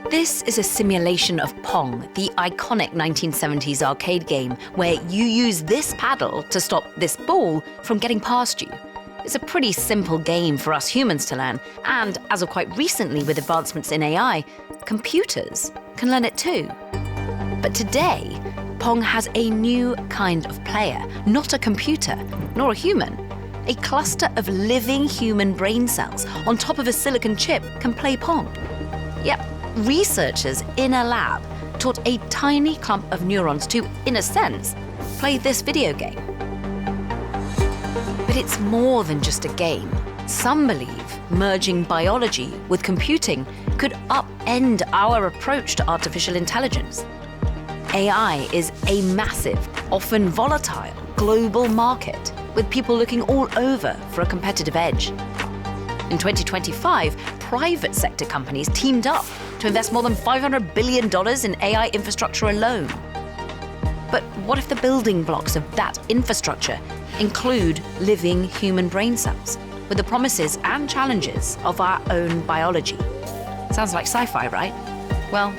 This is a simulation of Pong, the iconic 1970s arcade game where you use this paddle to stop this ball from getting past you. It's a pretty simple game for us humans to learn, and as of quite recently with advancements in AI, computers can learn it too. But today, Pong has a new kind of player, not a computer, nor a human. A cluster of living human brain cells on top of a silicon chip can play Pong. Yep. Researchers in a lab taught a tiny clump of neurons to, in a sense, play this video game. But it's more than just a game. Some believe merging biology with computing could upend our approach to artificial intelligence. AI is a massive, often volatile, global market, with people looking all over for a competitive edge. In 2025, private sector companies teamed up to invest more than $500 billion in AI infrastructure alone. But what if the building blocks of that infrastructure include living human brain cells, with the promises and challenges of our own biology? Sounds like sci-fi, right? Well,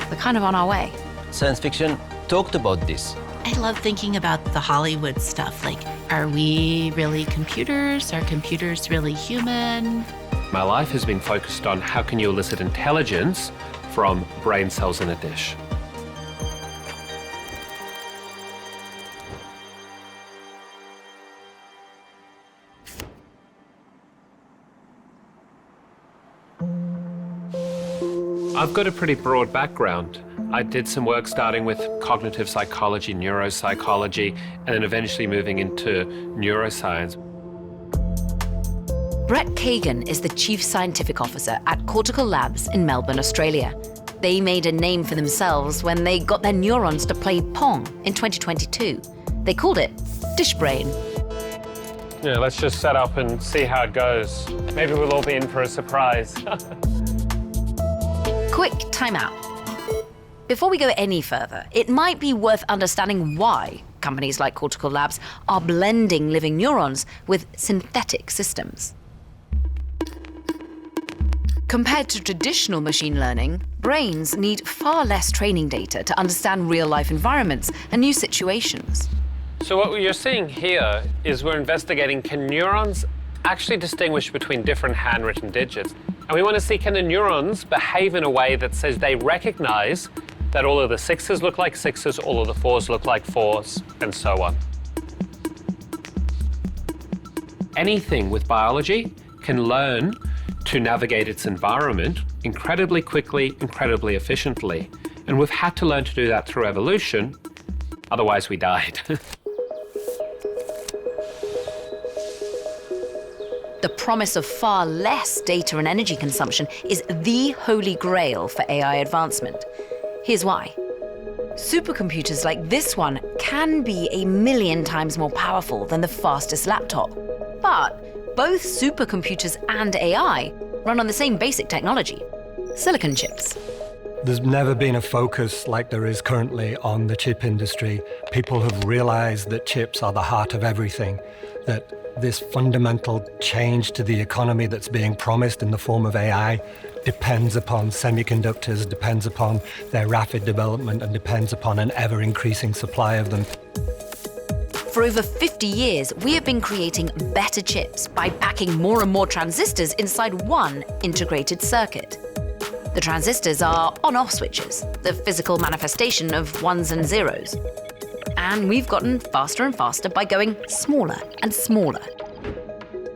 we're kind of on our way. Science fiction talked about this. I love thinking about the Hollywood stuff, like, are we really computers? Are computers really human? My life has been focused on how can you elicit intelligence from brain cells in a dish. I've got a pretty broad background. I did some work starting with cognitive psychology, neuropsychology, and then eventually moving into neuroscience. Brett Kagan is the Chief Scientific Officer at Cortical Labs in Melbourne, Australia. They made a name for themselves when they got their neurons to play Pong in 2022. They called it Dish Brain. Yeah, let's just set up and see how it goes. Maybe we'll all be in for a surprise. Quick timeout. Before we go any further, it might be worth understanding why companies like Cortical Labs are blending living neurons with synthetic systems. Compared to traditional machine learning, brains need far less training data to understand real-life environments and new situations. So what you're seeing here is we're investigating, can neurons actually distinguish between different handwritten digits? And we want to see, can the neurons behave in a way that says they recognize that all of the sixes look like sixes, all of the fours look like fours, and so on. Anything with biology can learn to navigate its environment incredibly quickly, incredibly efficiently. And we've had to learn to do that through evolution, otherwise we died. The promise of far less data and energy consumption is the holy grail for AI advancement. Here's why. Supercomputers like this one can be 1,000,000 times more powerful than the fastest laptop. But both supercomputers and AI run on the same basic technology, silicon chips. There's never been a focus like there is currently on the chip industry. People have realized that chips are the heart of everything, that this fundamental change to the economy that's being promised in the form of AI depends upon semiconductors, depends upon their rapid development, and depends upon an ever-increasing supply of them. For over 50 years, we have been creating better chips by packing more and more transistors inside one integrated circuit. The transistors are on-off switches, the physical manifestation of ones and zeros. And we've gotten faster and faster by going smaller and smaller.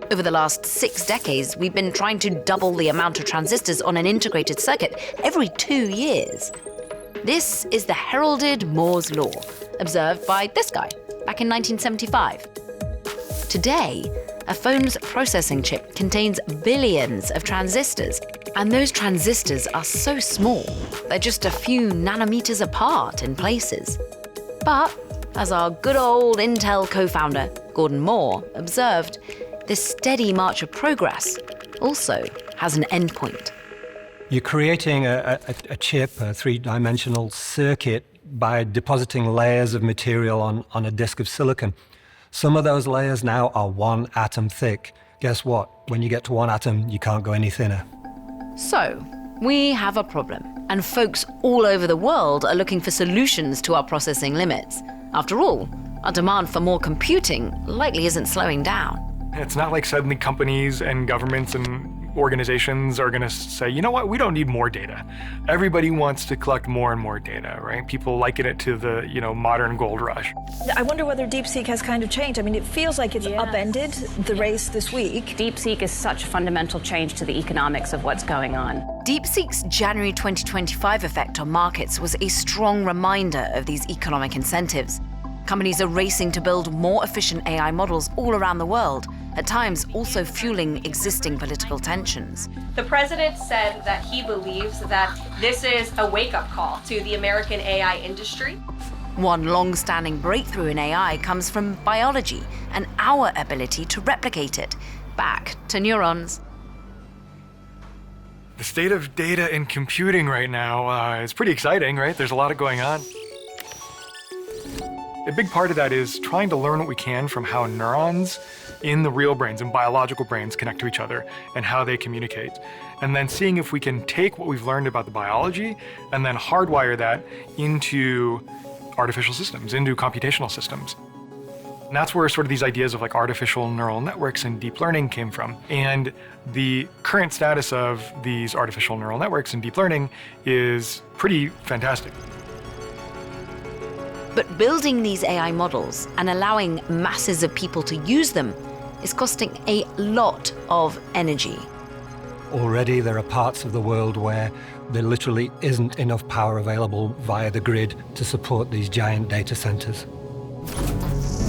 Over the last 6 decades, we've been trying to double the amount of transistors on an integrated circuit every 2 years. This is the heralded Moore's Law, observed by this guy back in 1975. Today, a phone's processing chip contains billions of transistors, and those transistors are so small, they're just a few nanometers apart in places. But, as our good old Intel co-founder, Gordon Moore, observed, this steady march of progress also has an endpoint. You're creating a chip, a three-dimensional circuit, by depositing layers of material on a disk of silicon. Some of those layers now are 1 atom thick. Guess what? When you get to 1 atom, you can't go any thinner. So, we have a problem, and folks all over the world are looking for solutions to our processing limits. After all, our demand for more computing likely isn't slowing down. It's not like suddenly companies and governments and organizations are going to say, you know what, we don't need more data. Everybody wants to collect more and more data, right? People liken it to the, modern gold rush. I wonder whether DeepSeek has kind of changed. I mean, it feels like it's upended the race this week. DeepSeek is such a fundamental change to the economics of what's going on. DeepSeek's January 2025 effect on markets was a strong reminder of these economic incentives. Companies are racing to build more efficient AI models all around the world, at times also fueling existing political tensions. The president said that he believes that this is a wake-up call to the American AI industry. One long-standing breakthrough in AI comes from biology and our ability to replicate it. Back to neurons. The state of data and computing right now is pretty exciting, right? There's a lot going on. A big part of that is trying to learn what we can from how neurons in the real brains and biological brains connect to each other and how they communicate. And then seeing if we can take what we've learned about the biology and then hardwire that into artificial systems, into computational systems. And that's where sort of these ideas of like artificial neural networks and deep learning came from. And the current status of these artificial neural networks and deep learning is pretty fantastic. But building these AI models and allowing masses of people to use them is costing a lot of energy. Already there are parts of the world where there literally isn't enough power available via the grid to support these giant data centers.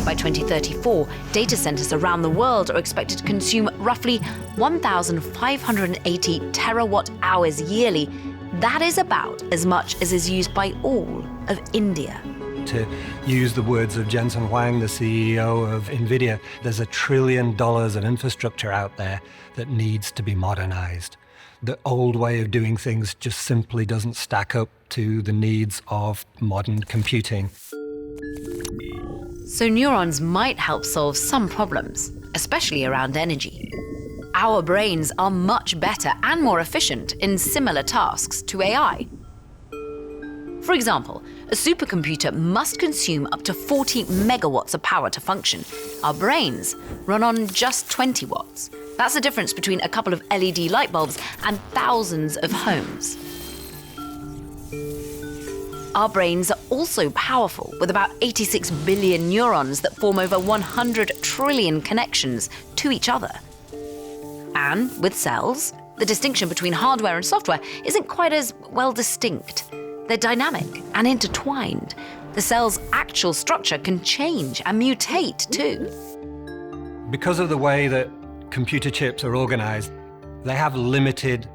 By 2034, data centers around the world are expected to consume roughly 1,580 terawatt hours yearly. That is about as much as is used by all of India. To use the words of Jensen Huang, the CEO of NVIDIA, there's $1 trillion of infrastructure out there that needs to be modernized. The old way of doing things just simply doesn't stack up to the needs of modern computing. So neurons might help solve some problems, especially around energy. Our brains are much better and more efficient in similar tasks to AI. For example, a supercomputer must consume up to 40 megawatts of power to function. Our brains run on just 20 watts. That's the difference between a couple of LED light bulbs and thousands of homes. Our brains are also powerful, with about 86 billion neurons that form over 100 trillion connections to each other. And with cells, the distinction between hardware and software isn't quite as well distinct. They're dynamic and intertwined. The cell's actual structure can change and mutate too. Because of the way that computer chips are organized, they have limited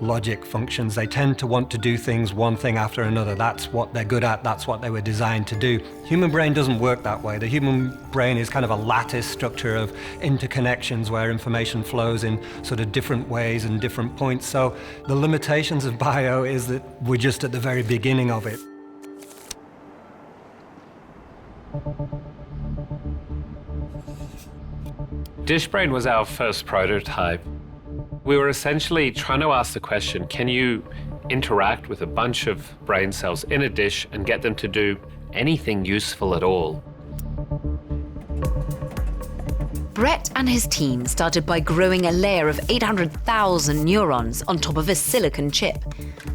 logic functions. They tend to want to do things one thing after another. That's what they're good at. That's what they were designed to do. Human brain doesn't work that way. The human brain is kind of a lattice structure of interconnections where information flows in sort of different ways and different points. So the limitations of bio is that we're just at the very beginning of it. DishBrain was our first prototype. We were essentially trying to ask the question, can you interact with a bunch of brain cells in a dish and get them to do anything useful at all? Brett and his team started by growing a layer of 800,000 neurons on top of a silicon chip.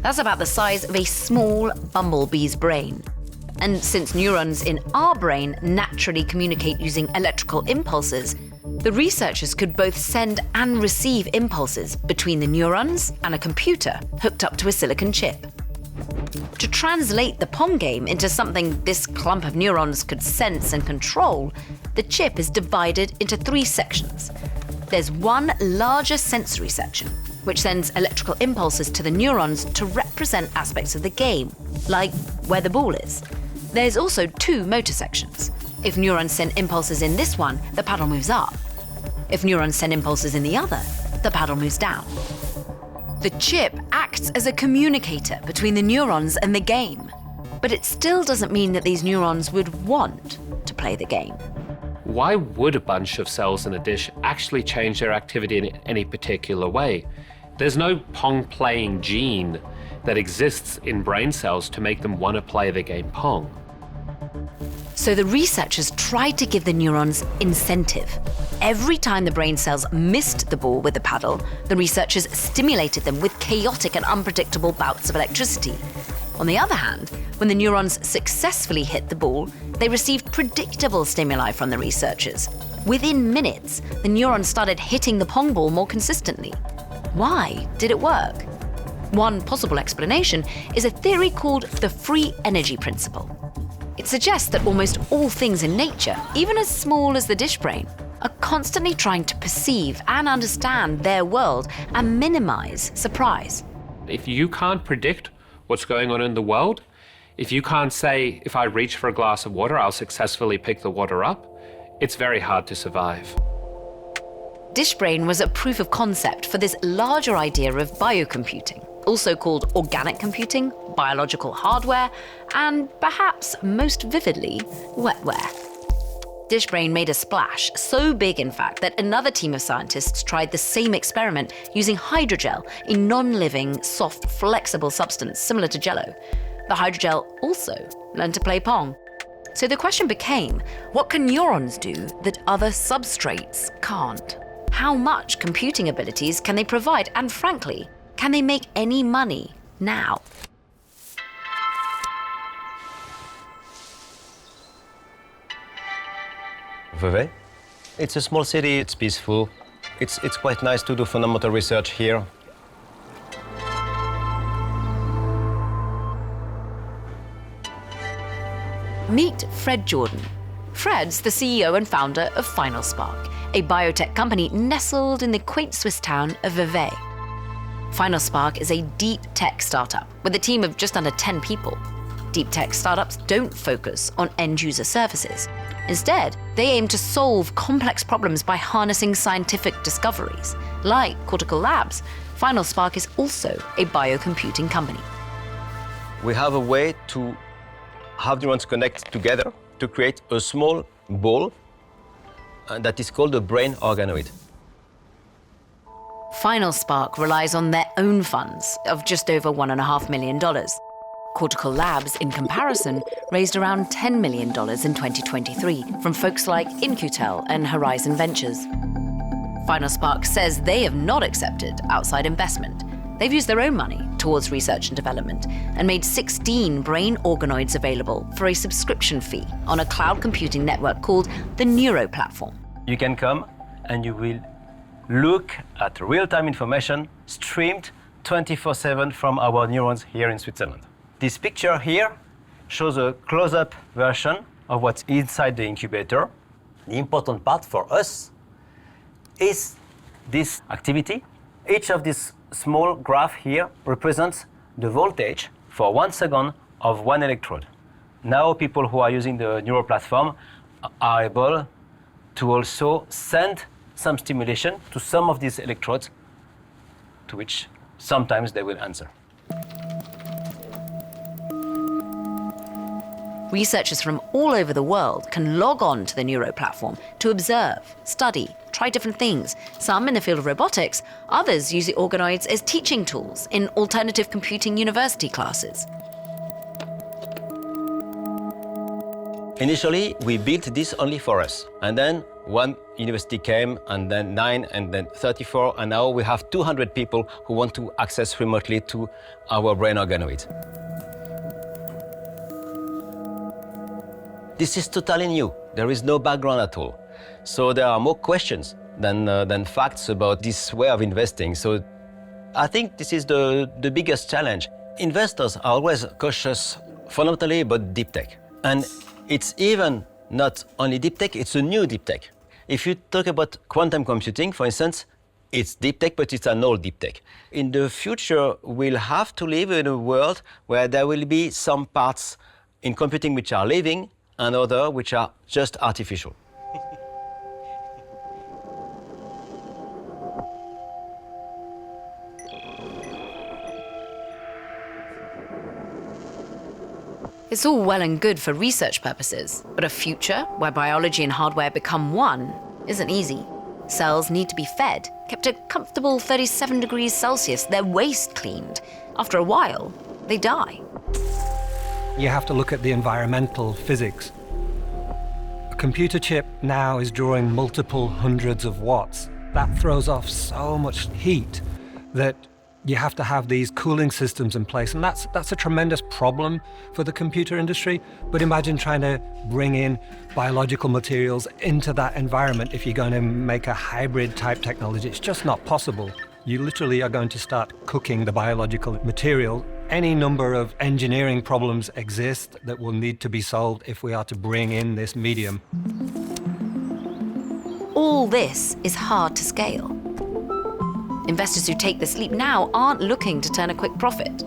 That's about the size of a small bumblebee's brain. And since neurons in our brain naturally communicate using electrical impulses, the researchers could both send and receive impulses between the neurons and a computer hooked up to a silicon chip. To translate the pong game into something this clump of neurons could sense and control, the chip is divided into 3 sections. There's one larger sensory section, which sends electrical impulses to the neurons to represent aspects of the game, like where the ball is. There's also 2 motor sections. If neurons send impulses in this one, the paddle moves up. If neurons send impulses in the other, the paddle moves down. The chip acts as a communicator between the neurons and the game, but it still doesn't mean that these neurons would want to play the game. Why would a bunch of cells in a dish actually change their activity in any particular way? There's no Pong playing gene that exists in brain cells to make them want to play the game Pong. So the researchers tried to give the neurons incentive. Every time the brain cells missed the ball with the paddle, the researchers stimulated them with chaotic and unpredictable bouts of electricity. On the other hand, when the neurons successfully hit the ball, they received predictable stimuli from the researchers. Within minutes, the neurons started hitting the Pong ball more consistently. Why did it work? One possible explanation is a theory called the free energy principle. It suggests that almost all things in nature, even as small as the dish brain, are constantly trying to perceive and understand their world and minimize surprise. If you can't predict what's going on in the world, if you can't say, if I reach for a glass of water, I'll successfully pick the water up, it's very hard to survive. Dishbrain was a proof of concept for this larger idea of biocomputing, also called organic computing, biological hardware, and perhaps most vividly, wetware. Dishbrain made a splash, so big in fact that another team of scientists tried the same experiment using hydrogel, a non-living, soft, flexible substance similar to Jell-O. The hydrogel also learned to play Pong. So the question became, what can neurons do that other substrates can't? How much computing abilities can they provide? And frankly, can they make any money now? Vevey? It's a small city, it's peaceful. It's quite nice to do fundamental research here. Meet Fred Jordan. Fred's the CEO and founder of FinalSpark, a biotech company nestled in the quaint Swiss town of Vevey. FinalSpark is a deep tech startup with a team of just under 10 people. Deep tech startups don't focus on end-user services. Instead, they aim to solve complex problems by harnessing scientific discoveries. Like Cortical Labs, FinalSpark is also a biocomputing company. We have a way to have neurons connect together to create a small ball that is called a brain organoid. FinalSpark relies on their own funds of just over $1.5 million. Cortical Labs, in comparison, raised around $10 million in 2023 from folks like In-Q-Tel and Horizon Ventures. FinalSpark says they have not accepted outside investment. They've used their own money towards research and development and made 16 brain organoids available for a subscription fee on a cloud computing network called the Neuro platform. You can come and you will look at real-time information streamed 24/7 from our neurons here in Switzerland. This picture here shows a close-up version of what's inside the incubator. The important part for us is this activity. Each of these small graph here represents the voltage for 1 second of one electrode. Now people who are using the Neuro platform are able to also send some stimulation to some of these electrodes, to which sometimes they will answer. Researchers from all over the world can log on to the Neuro platform to observe, study, try different things. Some in the field of robotics, others use the organoids as teaching tools in alternative computing university classes. Initially, we built this only for us. And then one university came, and then 9, and then 34, and now we have 200 people who want to access remotely to our brain organoids. This is totally new. There is no background at all. So there are more questions than facts about this way of investing. So I think this is the biggest challenge. Investors are always cautious fundamentally about deep tech. And it's even not only deep tech, it's a new deep tech. If you talk about quantum computing, for instance, it's deep tech, but it's an old deep tech. In the future, we'll have to live in a world where there will be some parts in computing which are living and others which are just artificial. It's all well and good for research purposes, but a future where biology and hardware become one isn't easy. Cells need to be fed, kept a comfortable 37 degrees Celsius, their waste cleaned. After a while, they die. You have to look at the environmental physics. A computer chip now is drawing multiple hundreds of watts. That throws off so much heat that you have to have these cooling systems in place, and that's a tremendous problem for the computer industry. But imagine trying to bring in biological materials into that environment if you're going to make a hybrid type technology. It's just not possible. You literally are going to start cooking the biological material. Any number of engineering problems exist that will need to be solved if we are to bring in this medium. All this is hard to scale. Investors who take this leap now aren't looking to turn a quick profit.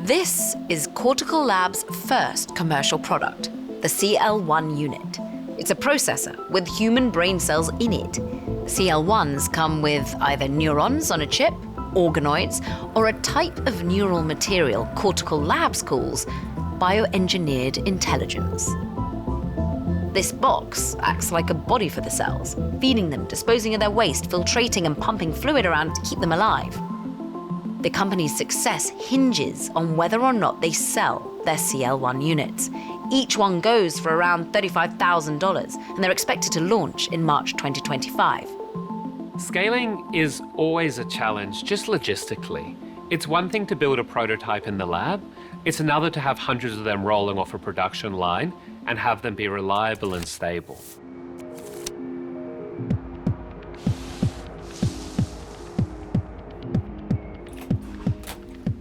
This is Cortical Labs' first commercial product, the CL1 unit. It's a processor with human brain cells in it. CL1s come with either neurons on a chip, organoids, or a type of neural material Cortical Labs calls bioengineered intelligence. This box acts like a body for the cells, feeding them, disposing of their waste, filtrating and pumping fluid around to keep them alive. The company's success hinges on whether or not they sell their CL1 units. Each one goes for around $35,000, and they're expected to launch in March 2025. Scaling is always a challenge, just logistically. It's one thing to build a prototype in the lab. It's another to have hundreds of them rolling off a production line and have them be reliable and stable.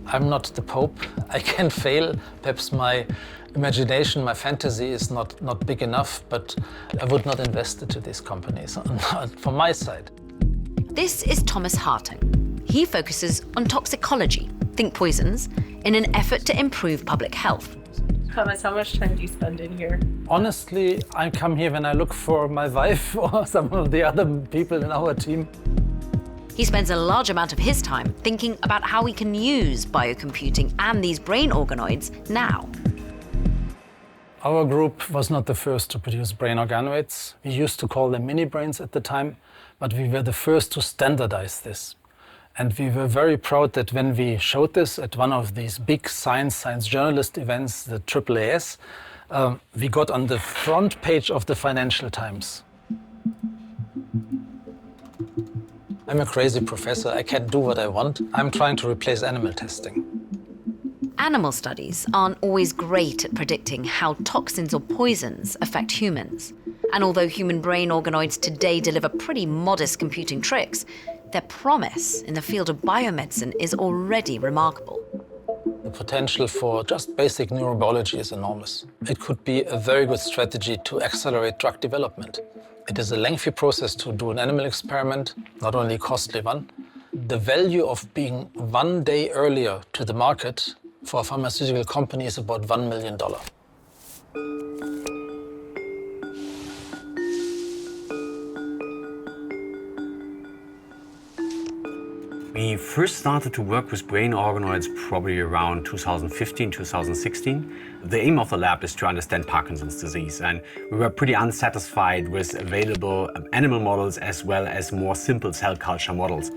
I'm not the Pope. I can fail. Perhaps my imagination, my fantasy is not big enough, but I would not invest into these companies from my side. This is Thomas Hartung. He focuses on toxicology, think poisons, in an effort to improve public health. Thomas, how much time do you spend in here? Honestly, I come here when I look for my wife or some of the other people in our team. He spends a large amount of his time thinking about how we can use biocomputing and these brain organoids now. Our group was not the first to produce brain organoids. We used to call them mini brains at the time, but we were the first to standardize this. And we were very proud that when we showed this at one of these big science journalist events, the AAAS, we got on the front page of the Financial Times. I'm a crazy professor. I can't do what I want. I'm trying to replace animal testing. Animal studies aren't always great at predicting how toxins or poisons affect humans. And although human brain organoids today deliver pretty modest computing tricks, their promise in the field of biomedicine is already remarkable. The potential for just basic neurobiology is enormous. It could be a very good strategy to accelerate drug development. It is a lengthy process to do an animal experiment, not only a costly one. The value of being 1 day earlier to the market for a pharmaceutical company is about $1 million. We first started to work with brain organoids probably around 2015, 2016. The aim of the lab is to understand Parkinson's disease, and we were pretty unsatisfied with available animal models as well as more simple cell culture models.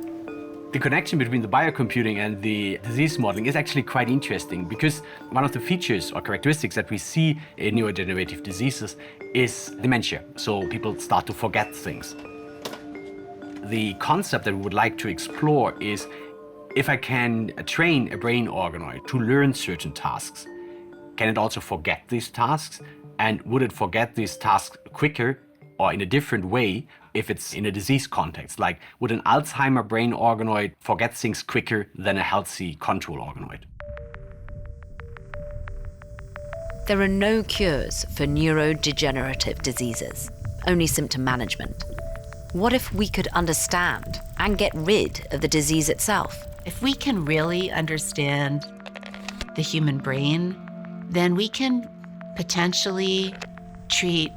The connection between the biocomputing and the disease modeling is actually quite interesting, because one of the features or characteristics that we see in neurodegenerative diseases is dementia. So people start to forget things. The concept that we would like to explore is if I can train a brain organoid to learn certain tasks, can it also forget these tasks? And would it forget these tasks quicker or in a different way if it's in a disease context? Like, would an Alzheimer brain organoid forget things quicker than a healthy control organoid? There are no cures for neurodegenerative diseases, only symptom management. What if we could understand and get rid of the disease itself? If we can really understand the human brain, then we can potentially treat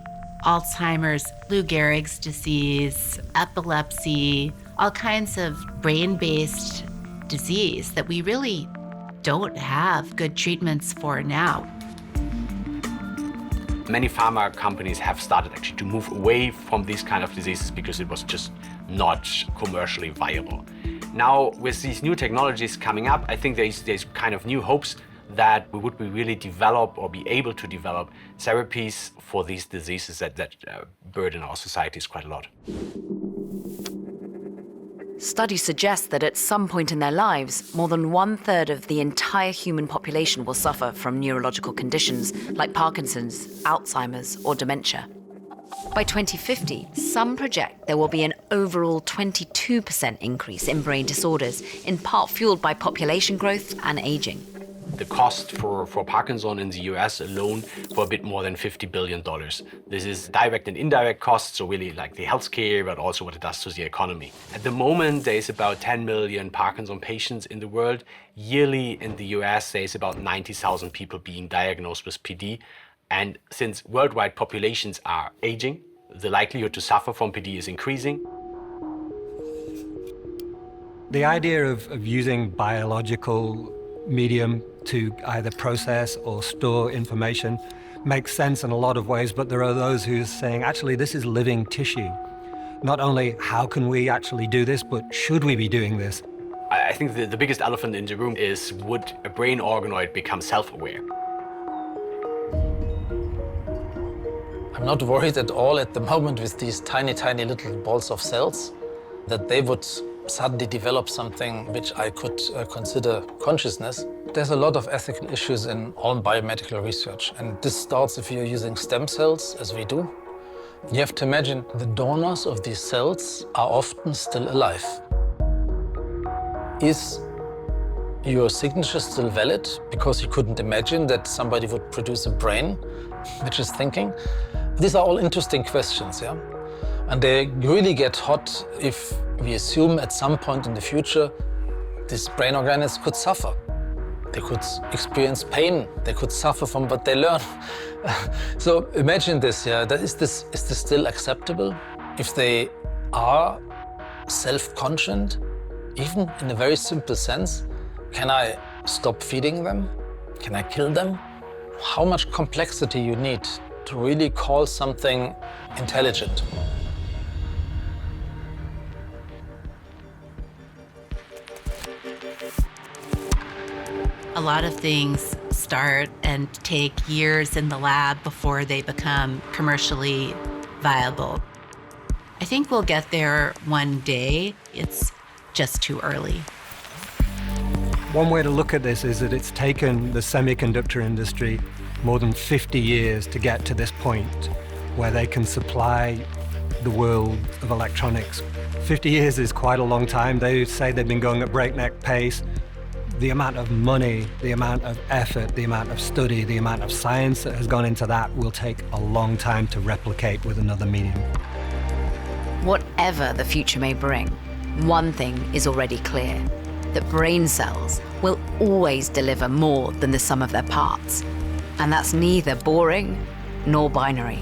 Alzheimer's, Lou Gehrig's disease, epilepsy, all kinds of brain-based disease that we really don't have good treatments for now. Many pharma companies have started actually to move away from these kind of diseases because it was just not commercially viable. Now, with these new technologies coming up, I think there's kind of new hopes that we would be really develop or be able to develop therapies for these diseases that burden our societies quite a lot. Studies suggest that at some point in their lives, more than 1/3 of the entire human population will suffer from neurological conditions like Parkinson's, Alzheimer's, or dementia. By 2050, some project there will be an overall 22% increase in brain disorders, in part fueled by population growth and aging. The cost for Parkinson in the US alone for a bit more than $50 billion. This is direct and indirect costs, so really like the healthcare, but also what it does to the economy. At the moment, there's about 10 million Parkinson patients in the world. Yearly in the US, there's about 90,000 people being diagnosed with PD. And since worldwide populations are aging, the likelihood to suffer from PD is increasing. The idea of using biological medium to either process or store information makes sense in a lot of ways, but there are those who are saying, actually, this is living tissue. Not only how can we actually do this, but should we be doing this? I think the biggest elephant in the room is, would a brain organoid become self-aware? I'm not worried at all at the moment with these tiny, tiny little balls of cells that they would suddenly develop something which I could consider consciousness. There's a lot of ethical issues in all biomedical research, and this starts if you're using stem cells, as we do. You have to imagine the donors of these cells are often still alive. Is your signature still valid because you couldn't imagine that somebody would produce a brain which is thinking? These are all interesting questions, yeah? And they really get hot if we assume at some point in the future these brain organoids could suffer. They could experience pain. They could suffer from what they learn. So imagine this, yeah? Is this still acceptable? If they are self-conscient, even in a very simple sense, can I stop feeding them? Can I kill them? How much complexity you need to really call something intelligent? A lot of things start and take years in the lab before they become commercially viable. I think we'll get there one day. It's just too early. One way to look at this is that it's taken the semiconductor industry more than 50 years to get to this point where they can supply the world of electronics. 50 years is quite a long time. They say they've been going at breakneck pace. The amount of money, the amount of effort, the amount of study, the amount of science that has gone into that will take a long time to replicate with another medium. Whatever the future may bring, one thing is already clear, that brain cells will always deliver more than the sum of their parts. And that's neither boring nor binary.